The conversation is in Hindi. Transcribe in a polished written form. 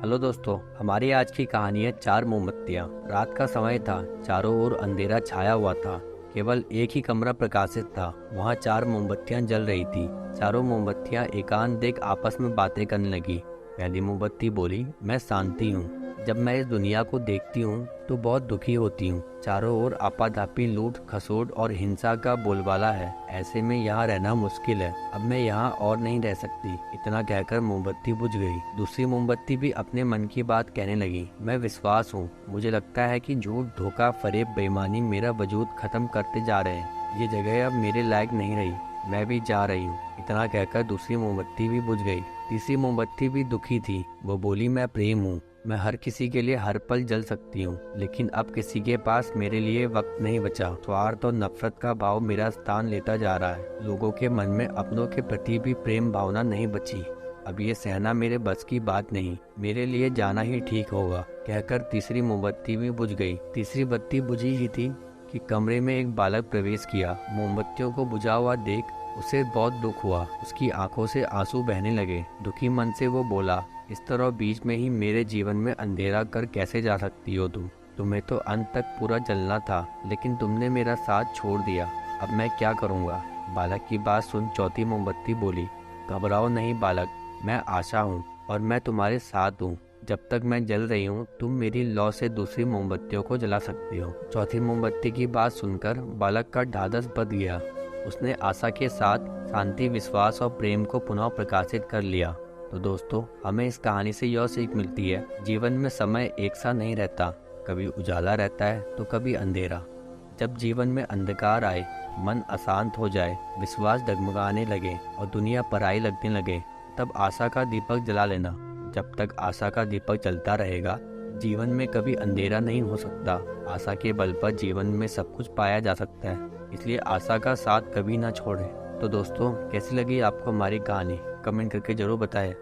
हेलो दोस्तों, हमारी आज की कहानी है चार मोमबत्तियाँ। रात का समय था, चारों ओर अंधेरा छाया हुआ था। केवल एक ही कमरा प्रकाशित था। वहाँ चार मोमबत्तियाँ जल रही थी। चारों मोमबत्तियाँ एकांत देख आपस में बातें करने लगी। पहली मोमबत्ती बोली, मैं शांति हूँ। जब मैं इस दुनिया को देखती हूँ तो बहुत दुखी होती हूँ। चारों ओर आपाधापी, लूट खसोट और हिंसा का बोलबाला है। ऐसे में यहाँ रहना मुश्किल है। अब मैं यहाँ और नहीं रह सकती। इतना कहकर मोमबत्ती बुझ गई। दूसरी मोमबत्ती भी अपने मन की बात कहने लगी, मैं विश्वास हूँ। मुझे लगता है कि झूठ, धोखा, फरेब, बेईमानी मेरा वजूद खत्म करते जा रहे हैं। ये जगह अब मेरे लायक नहीं रही। मैं भी जा रही हूँ। इतना कहकर दूसरी मोमबत्ती भी बुझ गई। तीसरी मोमबत्ती भी दुखी थी। वो बोली, मैं प्रेम हूँ। मैं हर किसी के लिए हर पल जल सकती हूँ, लेकिन अब किसी के पास मेरे लिए वक्त नहीं बचा। स्वार्थ और नफरत का भाव मेरा स्थान लेता जा रहा है। लोगों के मन में अपनों के प्रति भी प्रेम भावना नहीं बची। अब ये सहना मेरे बस की बात नहीं। मेरे लिए जाना ही ठीक होगा। कहकर तीसरी मोमबत्ती भी बुझ गई। तीसरी बत्ती बुझी ही थी कि कमरे में एक बालक प्रवेश किया। मोमबत्तियों को बुझा हुआ देख उसे बहुत दुख हुआ। उसकी आंखों से आंसू बहने लगे। दुखी मन से वो बोला, इस तरह बीच में ही मेरे जीवन में अंधेरा कर कैसे जा सकती हो तुम? तुम्हें तो अंत तक पूरा जलना था, लेकिन तुमने मेरा साथ छोड़ दिया। अब मैं क्या करूँगा? बालक की बात सुन चौथी मोमबत्ती बोली, घबराओ नहीं बालक, मैं आशा हूँ और मैं तुम्हारे साथ हूँ। जब तक मैं जल रही हूँ तुम मेरी लौ से दूसरी मोमबत्तियों को जला सकती हो। चौथी मोमबत्ती की बात सुनकर बालक का ढाढ़स बंध गया। उसने आशा के साथ शांति, विश्वास और प्रेम को पुनः प्रकाशित कर लिया। तो दोस्तों, हमें इस कहानी से यह सीख मिलती है, जीवन में समय एक सा नहीं रहता। कभी उजाला रहता है तो कभी अंधेरा। जब जीवन में अंधकार आए, मन अशांत हो जाए, विश्वास डगमगाने लगे और दुनिया पराई लगने लगे, तब आशा का दीपक जला लेना। जब तक आशा का दीपक जलता रहेगा, जीवन में कभी अंधेरा नहीं हो सकता। आशा के बल पर जीवन में सब कुछ पाया जा सकता है। इसलिए आशा का साथ कभी ना छोड़ें। तो दोस्तों, कैसी लगी आपको हमारी कहानी? कमेंट करके जरूर बताएं।